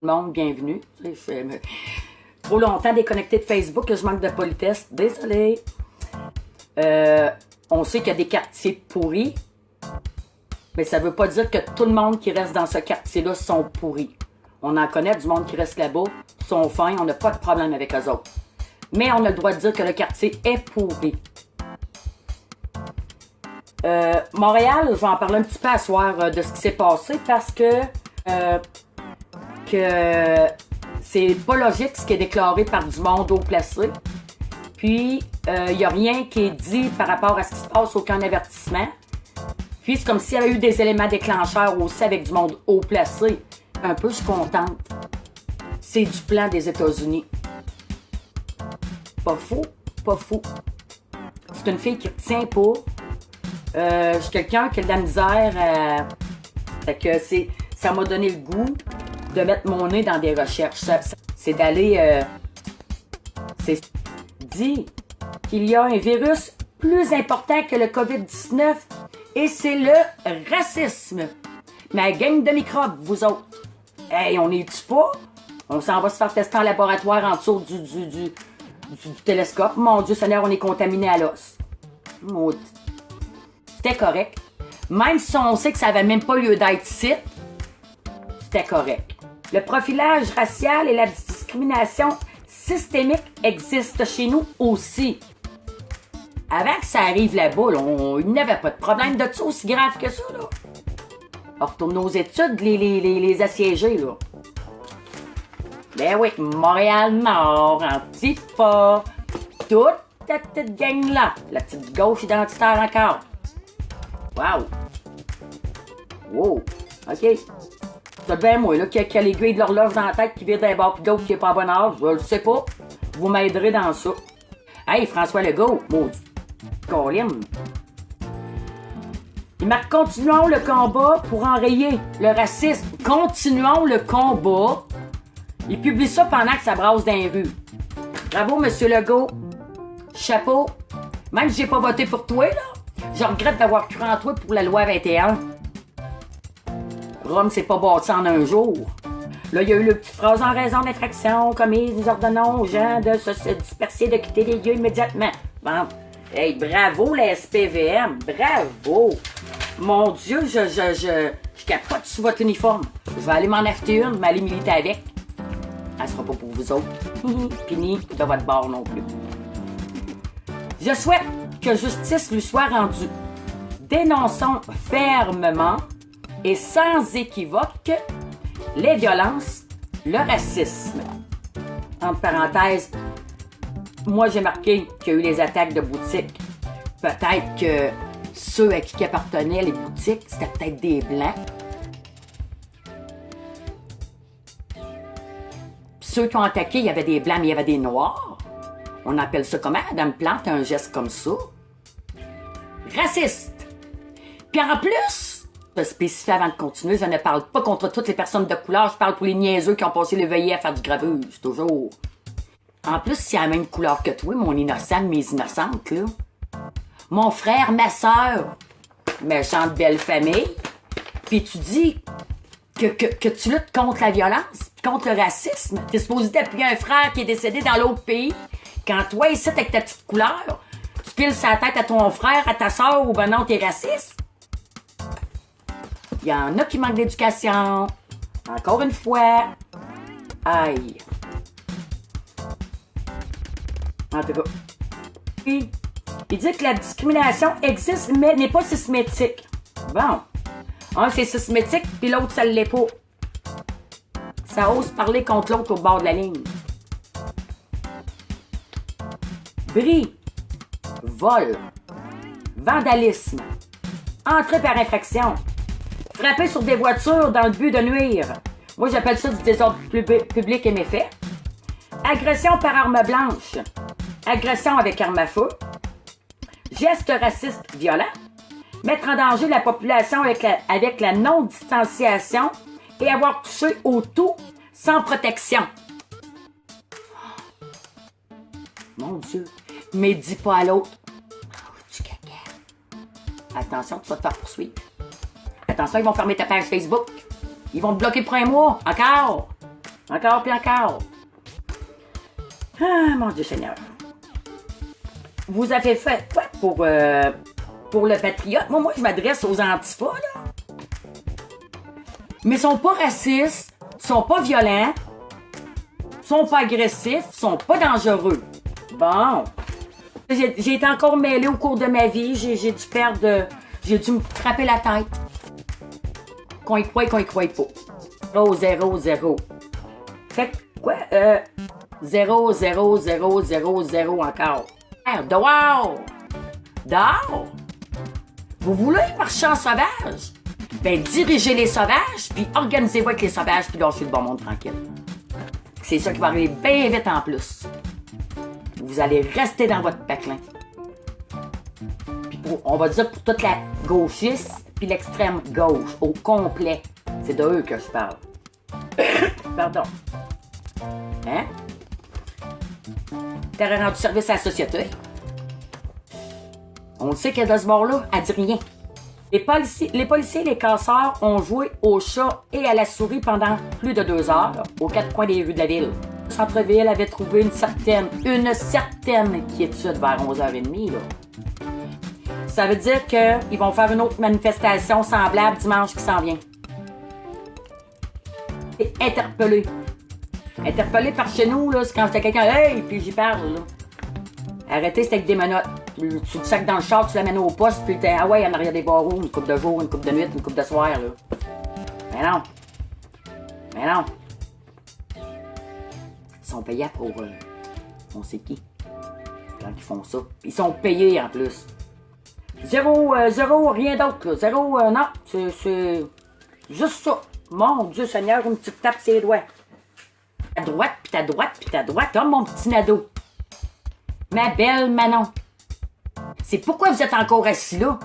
le monde, bienvenue. Tu sais, trop longtemps déconnecté de Facebook que je manque de politesse. Désolé. On sait qu'il y a des quartiers pourris, mais ça veut pas dire que tout le monde qui reste dans ce quartier-là sont pourris. On en connaît du monde qui reste là-bas, sont fins, on n'a pas de problème avec eux autres. Mais on a le droit de dire que le quartier est pourri. Montréal, je vais en parler un petit peu à soir de ce qui s'est passé parce que c'est pas logique ce qui est déclaré par du monde haut placé. Puis, il n'y a rien qui est dit par rapport à ce qui se passe, aucun avertissement. Puis, c'est comme s'il y avait eu des éléments déclencheurs aussi avec du monde haut placé. Un peu, je suis contente. C'est du plan des États-Unis. Pas fou, pas fou. C'est une fille qui retient pas. Je suis quelqu'un qui a de la misère. Fait que ça m'a donné le goût de mettre mon nez dans des recherches. C'est d'aller... c'est dit qu'il y a un virus plus important que le COVID-19 et c'est le racisme. Ma gang de microbes, vous autres. Hey, on est-tu pas? On s'en va se faire tester en laboratoire en dessous du télescope. Mon Dieu Seigneur, on est contaminé à l'os. Maudit. C'était correct. Même si on sait que ça n'avait même pas lieu d'être ici, c'était correct. Le profilage racial et la discrimination systémique existent chez nous aussi. Avant que ça arrive là-bas, il n'y avait pas de problème de ça aussi grave que ça, là. On retourne nos études, les assiégés, là. Ben oui, Montréal-Nord, Antifa, toute cette petite gang-là. La petite gauche identitaire encore. Wow! Wow! OK. C'est bien moi, là, qui a l'aiguille de l'horloge dans la tête, qui vire d'un bord pis d'autre, qui est pas à bon âge. Je le sais pas. Vous m'aiderez dans ça. Hey, François Legault, maudit Colin. Il marque « Continuons le combat pour enrayer le racisme. Continuons le combat. » Il publie ça pendant que ça brasse dans les rues. Bravo, Monsieur Legault. Chapeau. Même si j'ai pas voté pour toi, là, je regrette d'avoir cru en toi pour la loi 21. Rome s'est pas bâti en un jour. Là, il y a eu le petit phrase en raison d'infraction commise, nous ordonnons aux gens de se disperser, de quitter les lieux immédiatement. Bon. Hey, bravo la SPVM, bravo! Mon Dieu, je capote sur votre uniforme. Je vais aller m'en acheter une, m'aller militer avec. Elle sera pas pour vous autres. Puis ni de votre bord non plus. Je souhaite que justice lui soit rendue. Dénonçons fermement et sans équivoque les violences, le racisme. Entre parenthèses, moi j'ai marqué qu'il y a eu les attaques de boutiques. Peut-être que ceux à qui appartenaient les boutiques, c'était peut-être des Blancs. Puis ceux qui ont attaqué, il y avait des Blancs, mais il y avait des Noirs. On appelle ça comment? Madame Plante a un geste comme ça. Raciste. Puis en plus, je spécifie avant de continuer, je ne parle pas contre toutes les personnes de couleur, je parle pour les niaiseux qui ont passé le veillé à faire du gravuse, toujours. En plus, s'il a la même couleur que toi, mon innocent, mes innocentes, là. Mon frère, ma soeur, méchante belle famille, puis tu dis que tu luttes contre la violence, contre le racisme. T'es supposé d'appuyer un frère qui est décédé dans l'autre pays. Quand toi, ici, avec ta petite couleur, tu piles sa tête à ton frère, à ta soeur, ou ben non, t'es raciste. Il y en a qui manquent d'éducation. Encore une fois. Aïe. En tout cas. Puis, il dit que la discrimination existe, mais n'est pas systématique. Bon. Un, c'est systématique, puis l'autre, ça ne l'est pas. Ça ose parler contre l'autre au bord de la ligne. Bris. Vol. Vandalisme. Entrée par infraction. Frapper sur des voitures dans le but de nuire. Moi, j'appelle ça du désordre public et méfait. Agression par arme blanche. Agression avec arme à feu. Geste raciste violent. Mettre en danger la population avec la non-distanciation et avoir touché au tout sans protection. Mon Dieu. Mais dis pas à l'autre. Oh, tu caca. Attention, tu vas te faire poursuivre. Attention, ils vont fermer ta page Facebook. Ils vont te bloquer pour un mois. Encore. Encore puis encore. Ah, mon Dieu Seigneur. Vous avez fait quoi pour le patriote? Moi, je m'adresse aux antifas, là. Mais ils sont pas racistes, sont pas violents, sont pas agressifs, sont pas dangereux. Bon. J'ai été encore mêlée au cours de ma vie. J'ai dû perdre... J'ai dû me frapper la tête. Qu'on y croit pas. 0, 0, 0. Fait que quoi? 0, 0, 0, 0, 0 encore. Dehors! Dehors! Vous voulez marcher en sauvage? Ben, dirigez les sauvages, puis organisez-vous avec les sauvages, puis lâchez le bon monde tranquille. C'est ça qui va arriver bien vite en plus. Vous allez rester dans votre paclin. Puis on va dire pour toute la gauchiste, puis l'extrême gauche, au complet. C'est de eux que je parle. Pardon. Hein? T'aurais rendu service à la société? On le sait que de ce bord-là, elle dit rien. Les policiers et les casseurs ont joué au chat et à la souris pendant plus de 2 heures aux 4 coins des rues de la ville. Le centre-ville avait trouvé une certaine quiétude vers 11h30. Là. Ça veut dire qu'ils vont faire une autre manifestation semblable dimanche qui s'en vient. Et interpellé. Interpellé par chez nous, là, c'est quand c'était quelqu'un, hey, puis j'y parle, là. Arrêtez, c'était avec des menottes. Tu le sacs dans le char, tu l'amènes au poste, puis t'es, ah ouais, en arrière des barreaux, une coupe de jour, une coupe de nuit, une coupe de soir, là. Mais non. Mais non. Ils sont payés pour, on sait qui. Quand ils font ça. Ils sont payés, en plus. Zéro, rien d'autre, là. Zéro, non, c'est juste ça. Mon Dieu Seigneur, une petite tape sur les doigts. Ta droite, puis ta droite, puis ta droite. Oh, mon petit Nadeau. Ma belle Manon. C'est pourquoi vous êtes encore assis là.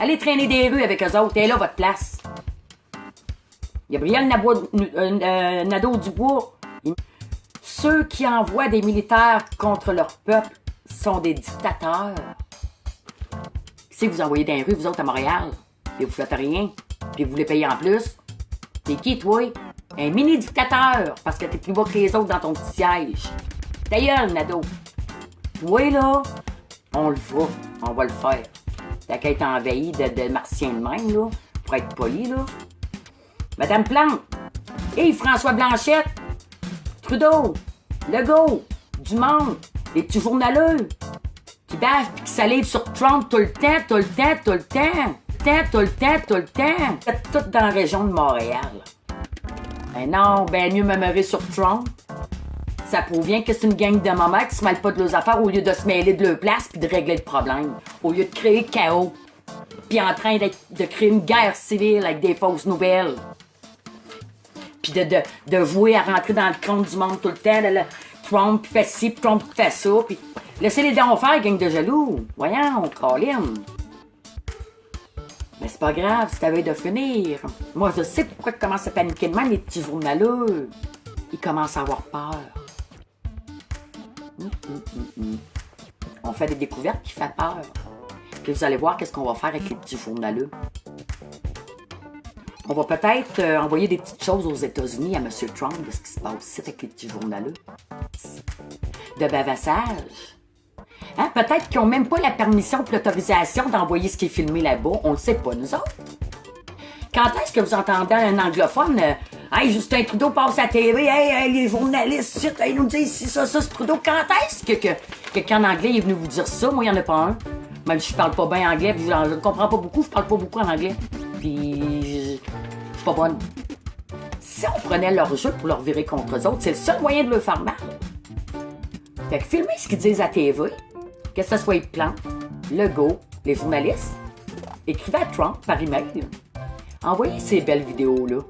Allez traîner des rues avec eux autres. Et là, votre place. Gabriel Nadeau-Dubois. Ceux qui envoient des militaires contre leur peuple sont des dictateurs. Si vous envoyez dans les rues, vous autres, à Montréal, et vous faites rien, puis vous les payez en plus, t'es qui, toi? Un mini-dictateur, parce que t'es plus bas que les autres dans ton petit siège. Ta gueule, Nadeau. Toi, là, on le fera. On va le faire. T'as qu'à être envahi de martiens de même, là, pour être poli, là. Madame Plante. Hey, François Blanchette. Trudeau. Legault. Dumont. Les petits journaleux. Qui bâchent pis qui salive sur Trump tout le temps. Tout le temps. Faites tout dans la région de Montréal. Ben non, ben mieux me meurer sur Trump. Ça provient que c'est une gang de mamans qui se mêlent pas de leurs affaires au lieu de se mêler de leur place puis de régler le problème. Au lieu de créer le chaos. Puis en train de créer une guerre civile avec des fausses nouvelles. Puis de vouer à rentrer dans le compte du monde tout le temps. Trump fait ci, Trump fait ça. Puis laissez les dents faire, gang de jaloux. Voyons, Colin. Mais c'est pas grave, c'est à veille de finir. Moi, je sais pourquoi ils commencent à paniquer de même, les petits journaleux. Ils commencent à avoir peur. On fait des découvertes qui font peur. Puis vous allez voir qu'est-ce qu'on va faire avec les petits journaleux. On va peut-être envoyer des petites choses aux États-Unis à M. Trump de ce qui se passe ici avec les petits journaleux. De bavassage. Hein? Peut-être qu'ils n'ont même pas la permission et l'autorisation d'envoyer ce qui est filmé là-bas. On ne le sait pas, nous autres. Quand est-ce que vous entendez un anglophone hey, Justin Trudeau passe à la TV, hey, les journalistes, ils nous disent si ça, c'est Trudeau. Quand est-ce que quelqu'un en anglais est venu vous dire ça? Moi, il n'y en a pas un. Même si je parle pas bien anglais, puis je ne comprends pas beaucoup, je parle pas beaucoup en anglais. Puis, je suis pas bonne. Si on prenait leur jeu pour leur virer contre eux autres, c'est le seul moyen de leur faire mal. Fait que filmez ce qu'ils disent à TV, que ce soit Plante, Legault, les journalistes, écrivez à Trump par email. Envoyez ces belles vidéos-là.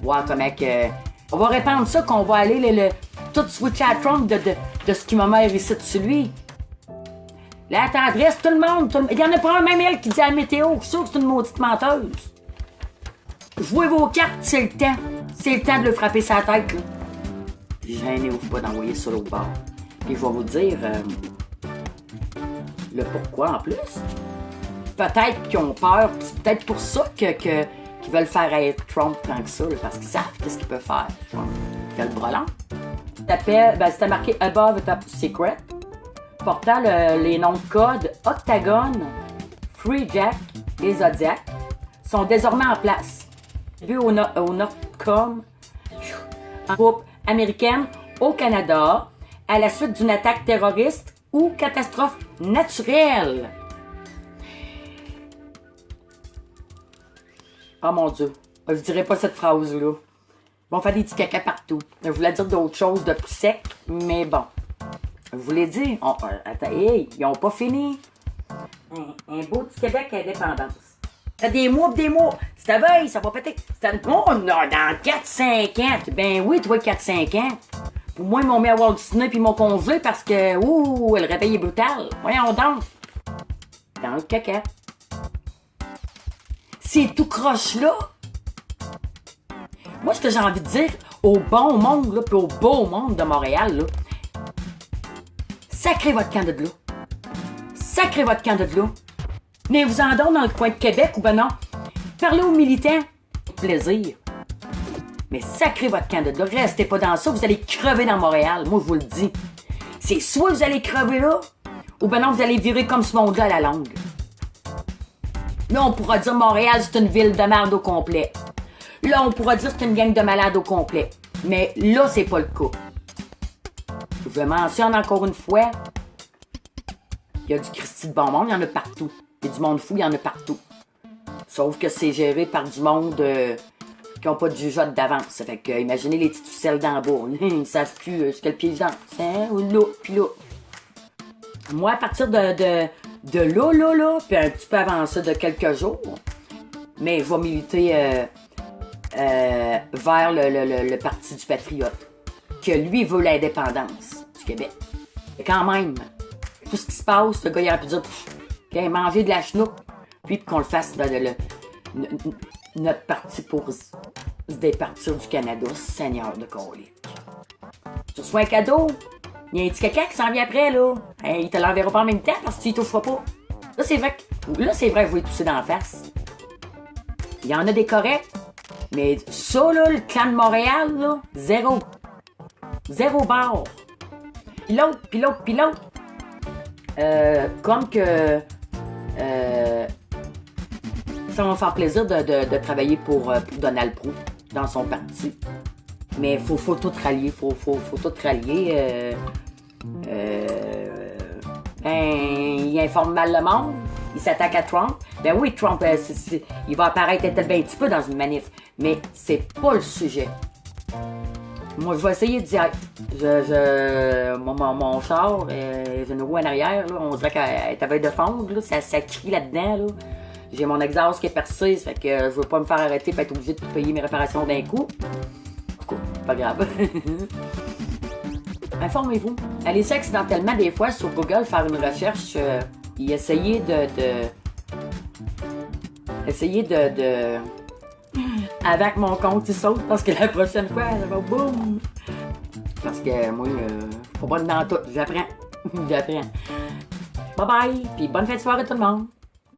Voir comment que... On va répandre ça, qu'on va aller tout switcher à Trump de ce qui m'a mère ici de lui. La tendresse, tout le monde. Il y en a pas un, même elle, qui dit à la météo. Je suis sûr que c'est une maudite menteuse. Jouez vos cartes, c'est le temps. C'est le temps de le frapper sa tête, là. Gênez-vous pas d'envoyer ça l'autre bord. Puis je vais vous dire le pourquoi en plus. Peut-être qu'ils ont peur, c'est peut-être pour ça qui veulent faire être Trump tant que ça, là, parce qu'ils savent qu'est-ce qu'ils peuvent faire. Trump. Il a le bras long. C'était marqué Above Top Secret, portant les noms de code Octagon, Free Jack et Zodiac sont désormais en place. Vu au Nordcom, en groupe américaine au Canada, à la suite d'une attaque terroriste ou catastrophe naturelle. Oh mon Dieu, je dirais pas cette phrase-là. Ils vont faire des petits caca partout. Je voulais dire d'autres choses de plus sec, mais bon. Je vous l'ai dit. Attends, hey, ils ont pas fini. Un beau petit Québec à indépendance. Ça fait des mois. Si ta veille, ça va péter. Oh non, dans 4-5 ans. Ben oui, toi, 4-5 ans. Pour moi, ils m'ont mis à Walt Disney puis ils m'ont congelé parce que, le réveil est brutal. Voyons donc. Dans le caca. C'est tout croche là. Moi, ce que j'ai envie de dire au bon monde, là, puis au beau monde de Montréal, là, sacrez votre camp de l'eau. Sacrez votre camp de l'eau. Venez-vous en donner dans le coin de Québec ou ben non. Parlez aux militants. Plaisir. Mais sacrez votre camp de l'eau. Restez pas dans ça, vous allez crever dans Montréal. Moi, je vous le dis. C'est soit vous allez crever là, ou ben non, vous allez virer comme ce monde-là à la longue. Là, on pourra dire Montréal, c'est une ville de merde au complet. Là, on pourra dire que c'est une gang de malades au complet. Mais là, c'est pas le cas. Je mentionne encore une fois, il y a du Christy de bon monde, il y en a partout. Il y a du monde fou, il y en a partout. Sauf que c'est géré par du monde qui n'ont pas de jugeote d'avance. Ça fait que, imaginez les petites ficelles d'en bas. Ils ne savent plus ce que le pied danse. Hein? Ou là, puis là. Moi, à partir de là, puis un petit peu avant ça, de quelques jours, mais je vais militer vers le Parti du Patriote, que lui veut l'indépendance du Québec. Et quand même, tout ce qui se passe, le gars, il aurait pu dire qu'il a mangé de la chenoute, puis qu'on le fasse dans notre parti pour se départir du Canada, Seigneur de colique. Tu reçois un cadeau, il y a un petit caca qui s'en vient après, là. Hey, il te l'enverra pas en même temps parce que tu y toucheras pas. Là, c'est vrai que vous voulez tousser d'en face. Il y en a des corrects, mais ça, là, le clan de Montréal, là, zéro. Zéro barre. Puis l'autre. Comme que ça va me faire plaisir de travailler pour Donald Proulx dans son parti. Mais faut tout rallier. Faut tout rallier. Il informe mal le monde. Il s'attaque à Trump. Ben oui, Trump, il va apparaître un petit peu dans une manif. Mais c'est pas le sujet. Moi, je vais essayer de dire. Mon char, j'ai une roue en arrière, là, on dirait qu'elle est à veille de fondre, là, ça crie là-dedans. Là. J'ai mon exhaust qui est percé, ça fait que je veux pas me faire arrêter et être obligé de payer mes réparations d'un coup. Pas grave. Informez-vous. Allez-y accidentellement des fois sur Google faire une recherche et essayer de avec mon compte il saute parce que la prochaine fois ça va boum. Parce que moi faut pas dans tout, j'apprends. Bye bye, puis bonne fin de soirée tout le monde.